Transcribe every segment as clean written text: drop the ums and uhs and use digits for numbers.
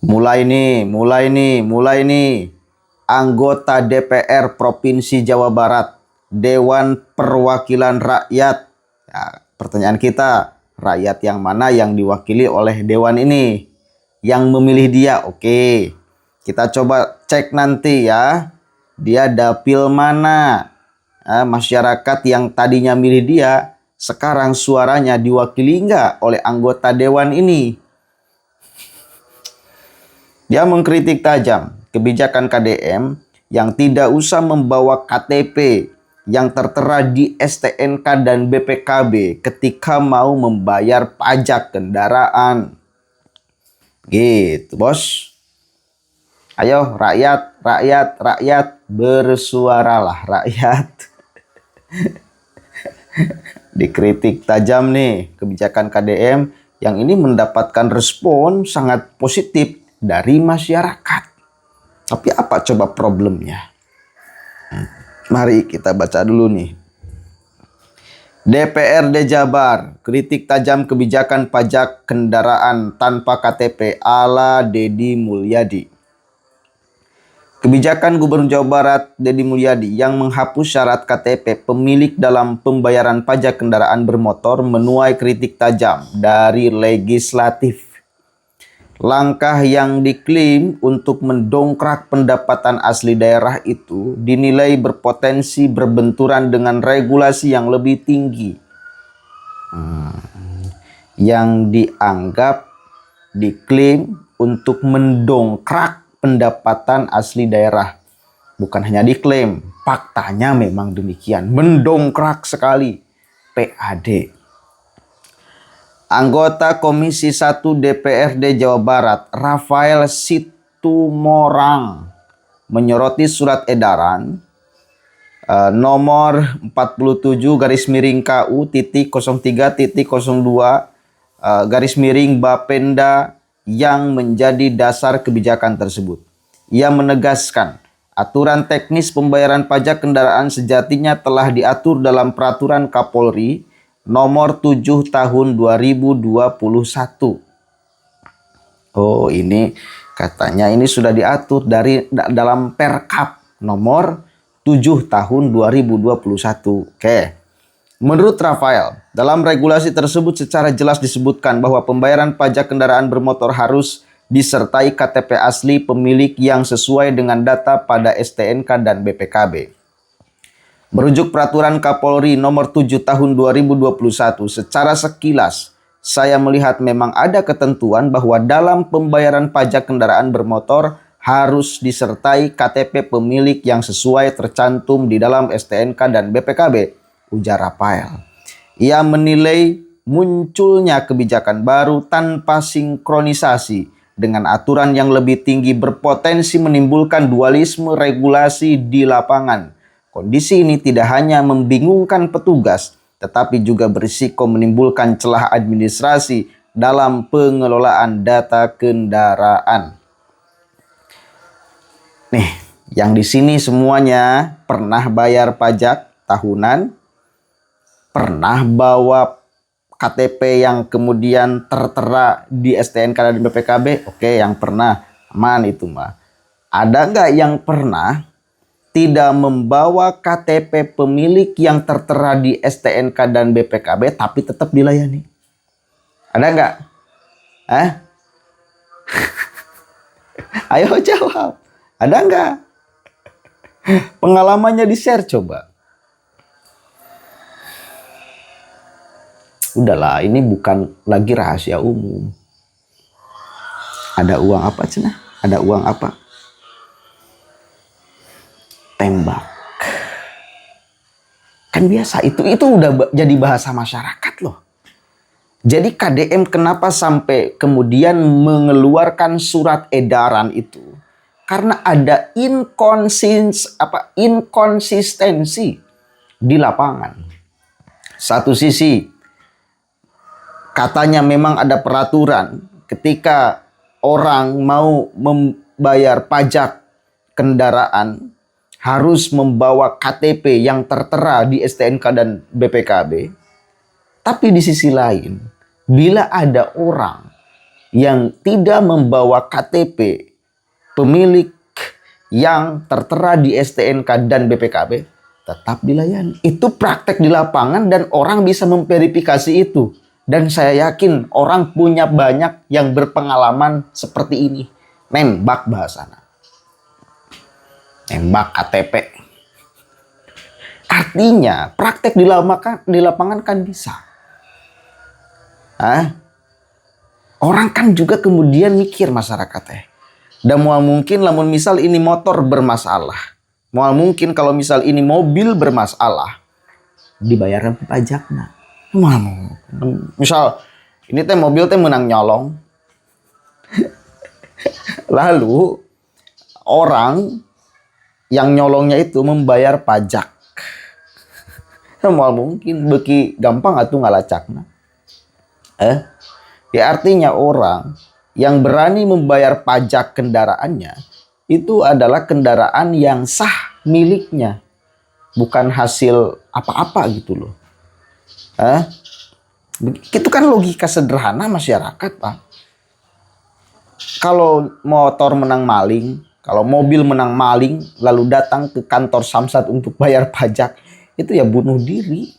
Mulai nih. Anggota DPR Provinsi Jawa Barat, Dewan Perwakilan Rakyat. Ya, pertanyaan kita, rakyat yang mana yang diwakili oleh dewan ini? Yang memilih dia, oke. Kita coba cek nanti ya. Dia dapil mana? Masyarakat yang tadinya milih dia, sekarang suaranya diwakili nggak oleh anggota dewan ini? Dia mengkritik tajam kebijakan KDM yang tidak usah membawa KTP yang tertera di STNK dan BPKB ketika mau membayar pajak kendaraan. Gitu, Bos. Ayo rakyat, bersuaralah rakyat. Dikritik tajam nih kebijakan KDM yang ini mendapatkan respon sangat positif dari masyarakat. Tapi apa coba problemnya? Mari kita baca dulu nih. DPRD Jabar kritik tajam kebijakan pajak kendaraan tanpa KTP ala Deddy Mulyadi. Kebijakan Gubernur Jawa Barat Deddy Mulyadi yang menghapus syarat KTP pemilik dalam pembayaran pajak kendaraan bermotor menuai kritik tajam dari legislatif. Langkah yang diklaim untuk mendongkrak pendapatan asli daerah itu dinilai berpotensi berbenturan dengan regulasi yang lebih tinggi. Yang dianggap diklaim untuk mendongkrak pendapatan asli daerah. Bukan hanya diklaim, faktanya memang demikian. Mendongkrak sekali PAD. Anggota Komisi 1 DPRD Jawa Barat, Rafael Situmorang, menyoroti surat edaran nomor 47-KU.03.02 Bapenda yang menjadi dasar kebijakan tersebut. Ia menegaskan, aturan teknis pembayaran pajak kendaraan sejatinya telah diatur dalam Peraturan Kapolri nomor 7 tahun 2021. Oh, ini katanya ini sudah diatur dalam Perkap nomor 7 tahun 2021. Oke. Menurut Rafael, dalam regulasi tersebut secara jelas disebutkan bahwa pembayaran pajak kendaraan bermotor harus disertai KTP asli pemilik yang sesuai dengan data pada STNK dan BPKB. Merujuk Peraturan Kapolri nomor 7 tahun 2021, secara sekilas saya melihat memang ada ketentuan bahwa dalam pembayaran pajak kendaraan bermotor harus disertai KTP pemilik yang sesuai tercantum di dalam STNK dan BPKB, ujar Rafael. Ia menilai munculnya kebijakan baru tanpa sinkronisasi dengan aturan yang lebih tinggi berpotensi menimbulkan dualisme regulasi di lapangan. Kondisi ini tidak hanya membingungkan petugas, tetapi juga berisiko menimbulkan celah administrasi dalam pengelolaan data kendaraan. Nih, yang di sini semuanya pernah bayar pajak tahunan, pernah bawa KTP yang kemudian tertera di STNK dan BPKB? Oke, yang pernah, aman itu mah. Ada nggak yang pernah tidak membawa KTP pemilik yang tertera di STNK dan BPKB tapi tetap dilayani? Ada nggak? Ayo jawab. Ada nggak? Pengalamannya di-share coba. Udahlah, ini bukan lagi rahasia umum. Ada uang apa, Cenah? Ada uang apa? Tembak. Kan biasa, itu udah jadi bahasa masyarakat loh. Jadi KDM kenapa sampai kemudian mengeluarkan surat edaran itu? Karena ada inkonsistensi di lapangan. Satu sisi katanya memang ada peraturan ketika orang mau membayar pajak kendaraan harus membawa KTP yang tertera di STNK dan BPKB. Tapi di sisi lain, bila ada orang yang tidak membawa KTP pemilik yang tertera di STNK dan BPKB tetap dilayani. Itu praktek di lapangan dan orang bisa memverifikasi itu. Dan saya yakin orang punya banyak yang berpengalaman seperti ini. Nembak bahasana. Nembak KTP. Artinya praktek di lapangan kan bisa. Orang kan juga kemudian mikir masyarakatnya. Dan mual mungkin lamun misal ini motor bermasalah. Mual mungkin kalau misal ini mobil bermasalah. Dibayarkan pajaknya. Misal ini teh mobil teh menang nyolong. Lalu orang yang nyolongnya itu membayar pajak. Mual mungkin beki gampang atuh ngalacakna. Ya artinya orang yang berani membayar pajak kendaraannya itu adalah kendaraan yang sah miliknya. Bukan hasil apa-apa gitu loh. Itu kan logika sederhana masyarakat, Pak. Kalau motor menang maling, kalau mobil menang maling, lalu datang ke kantor Samsat untuk bayar pajak, itu ya bunuh diri.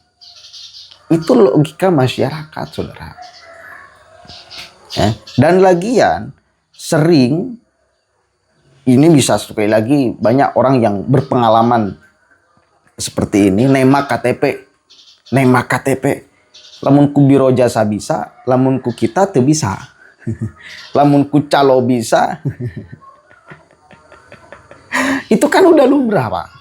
Itu logika masyarakat, saudara. Dan lagian sering ini bisa sekali lagi banyak orang yang berpengalaman seperti ini nemak KTP. Lamun ku biro jasa bisa, lamun ku kita teu bisa. Lamun ku calo bisa. Itu kan udah lumrah, Pak.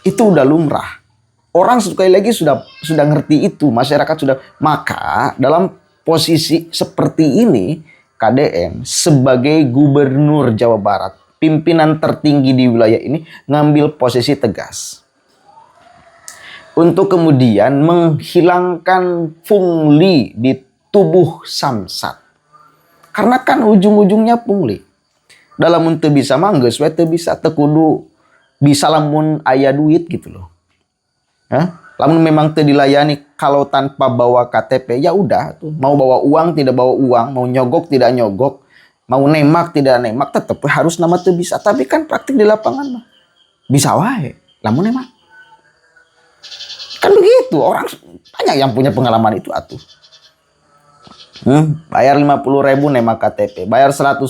Itu udah lumrah. Orang sekali lagi sudah ngerti itu, masyarakat sudah. Maka dalam posisi seperti ini, KDM sebagai gubernur Jawa Barat, pimpinan tertinggi di wilayah ini ngambil posisi tegas untuk kemudian menghilangkan pungli di tubuh Samsat. Karena kan ujung-ujungnya pungli. Dalam untuk bisa manggeus we teu bisa teu kudu bisa lamun aya duit gitu loh. Lamun memang teu dilayani kalau tanpa bawa KTP ya udah tuh. Mau bawa uang tidak bawa uang, mau nyogok tidak nyogok, mau nemak tidak nemak tetep harus nama teu bisa. Tapi kan praktik di lapangan mah bisa wae lamun nemak. Kan begitu, orang banyak yang punya pengalaman itu atuh. Bayar 50.000 nemak KTP, bayar 100.000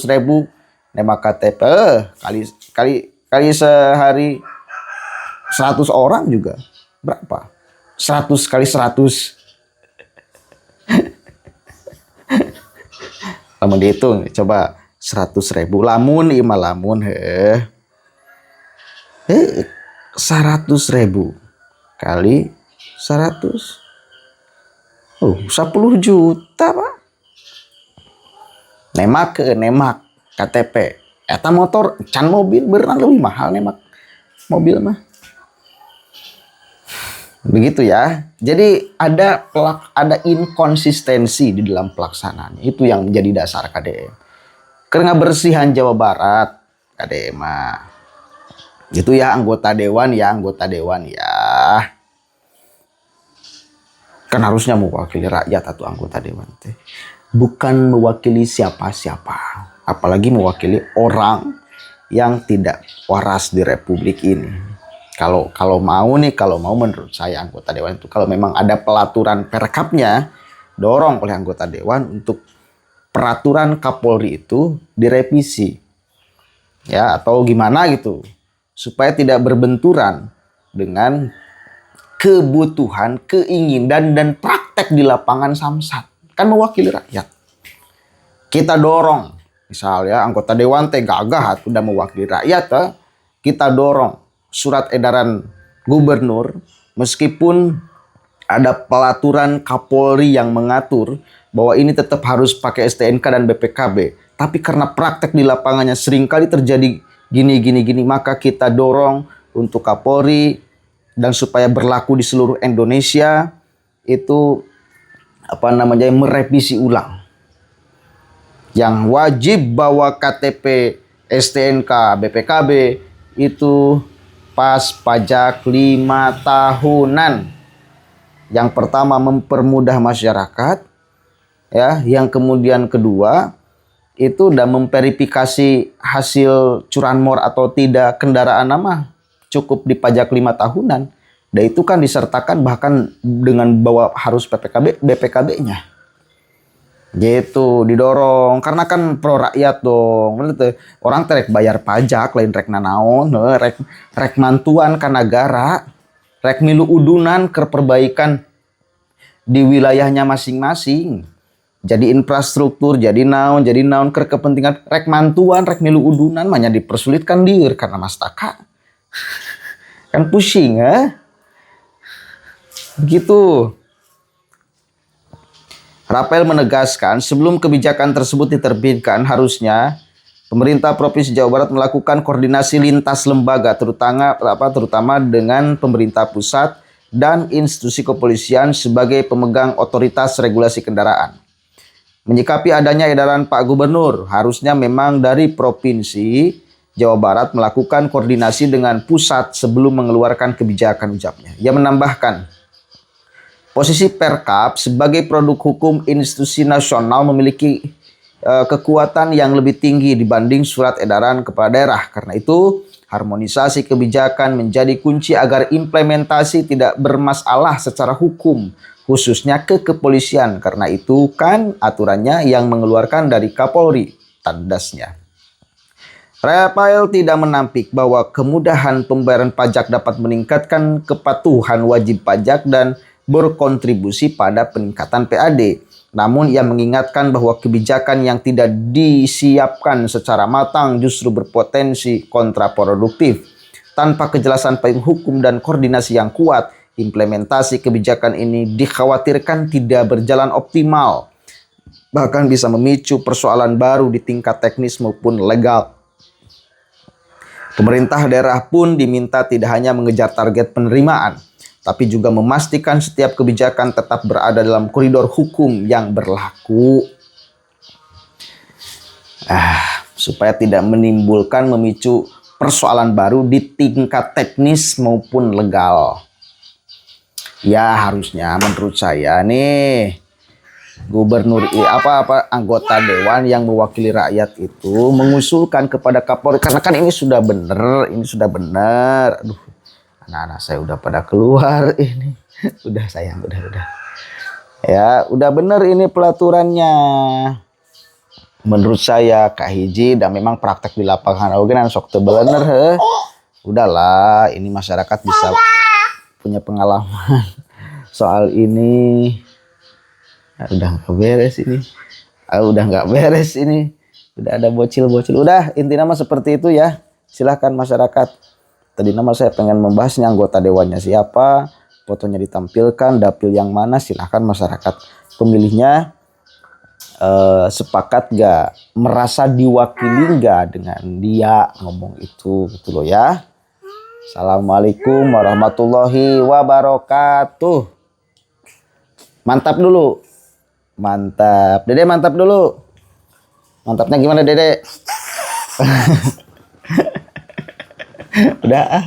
nemak KTP. Kali sehari 100 orang juga berapa? 100 kali 100. Lamun dihitung coba 100.000 lamun 100.000 kali 100. 10 juta, Pak. Nemak KTP. Eta motor can mobil beneran lebih mahal nemak mobil mah. Begitu ya. Jadi ada inkonsistensi di dalam pelaksanaan. Itu yang menjadi dasar KDM. Karena bersihan Jawa Barat KDM mah. Itu ya anggota dewan ya. Kan harusnya mewakili rakyat atau anggota dewan teh. Bukan mewakili siapa-siapa. Apalagi mewakili orang yang tidak waras di republik ini. Kalau mau menurut saya anggota dewan itu kalau memang ada pelaturan perkapnya, dorong oleh anggota dewan untuk peraturan Kapolri itu direvisi. Ya, atau gimana gitu. Supaya tidak berbenturan dengan kebutuhan, keinginan dan praktek di lapangan Samsat. Kan mewakili rakyat. Kita dorong, misalnya anggota dewan teh gagah udah mewakili rakyat, kita dorong surat edaran gubernur meskipun ada pelaturan Kapolri yang mengatur bahwa ini tetap harus pakai STNK dan BPKB. Tapi karena praktek di lapangannya seringkali terjadi gini, maka kita dorong untuk Kapolri dan supaya berlaku di seluruh Indonesia itu merevisi ulang. Yang wajib bawa KTP, STNK, BPKB itu pas pajak 5 tahunan. Yang pertama mempermudah masyarakat. ya. Yang kemudian kedua itu udah memverifikasi hasil curanmor atau tidak kendaraan nama cukup dipajak 5 tahunan. Dan itu kan disertakan bahkan dengan bawa harus BPKB-nya. Gitu, didorong karena kan pro rakyat dong. Orang terek bayar pajak lain rek nanaon, rek mantuan ka negara, rek milu udunan ke perbaikan di wilayahnya masing-masing. Jadi infrastruktur, jadi naon ke kepentingan rek mantuan, rek milu udunan manya dipersulitkan dieur karena mastaka. Kan pusing ya. Gitu. Rafael menegaskan sebelum kebijakan tersebut diterbitkan harusnya pemerintah Provinsi Jawa Barat melakukan koordinasi lintas lembaga terutama dengan pemerintah pusat dan institusi kepolisian sebagai pemegang otoritas regulasi kendaraan. Menyikapi adanya edaran Pak Gubernur, harusnya memang dari Provinsi Jawa Barat melakukan koordinasi dengan pusat sebelum mengeluarkan kebijakan, ucapnya. Ia menambahkan, posisi Perkap sebagai produk hukum institusi nasional memiliki kekuatan yang lebih tinggi dibanding surat edaran kepala daerah. Karena itu, harmonisasi kebijakan menjadi kunci agar implementasi tidak bermasalah secara hukum, khususnya ke kepolisian. Karena itu kan aturannya yang mengeluarkan dari Kapolri, tandasnya. Rafael tidak menampik bahwa kemudahan pembayaran pajak dapat meningkatkan kepatuhan wajib pajak dan berkontribusi pada peningkatan PAD. Namun ia mengingatkan bahwa kebijakan yang tidak disiapkan secara matang justru berpotensi kontraproduktif. Tanpa kejelasan payung hukum dan koordinasi yang kuat, implementasi kebijakan ini dikhawatirkan tidak berjalan optimal. Bahkan bisa memicu persoalan baru di tingkat teknis maupun legal. Pemerintah daerah pun diminta tidak hanya mengejar target penerimaan, tapi juga memastikan setiap kebijakan tetap berada dalam koridor hukum yang berlaku. Supaya tidak menimbulkan memicu persoalan baru di tingkat teknis maupun legal. Ya harusnya menurut saya nih gubernur anggota dewan yang mewakili rakyat itu mengusulkan kepada Kapolri, karena kan ini sudah benar. Aduh. Anak-anak saya udah pada keluar ini. Udah sayang, udah. Ya, udah bener ini pelaturannya. Menurut saya Kak Hiji dan memang praktek di lapangan ogenan sok teu bener. Udahlah, ini masyarakat bisa punya pengalaman soal ini. Udah nggak beres ini. Udah ada bocil-bocil. Udah, intinya mah seperti itu ya. Silahkan masyarakat. Tadi nama saya pengen membahasnya anggota dewannya siapa, fotonya ditampilkan, dapil yang mana, silahkan masyarakat pemilihnya sepakat gak, merasa diwakili gak dengan dia ngomong itu gitu loh ya. Assalamualaikum warahmatullahi wabarakatuh. Mantap dulu. Mantap. Dede mantap dulu. Mantapnya gimana Dede? Udah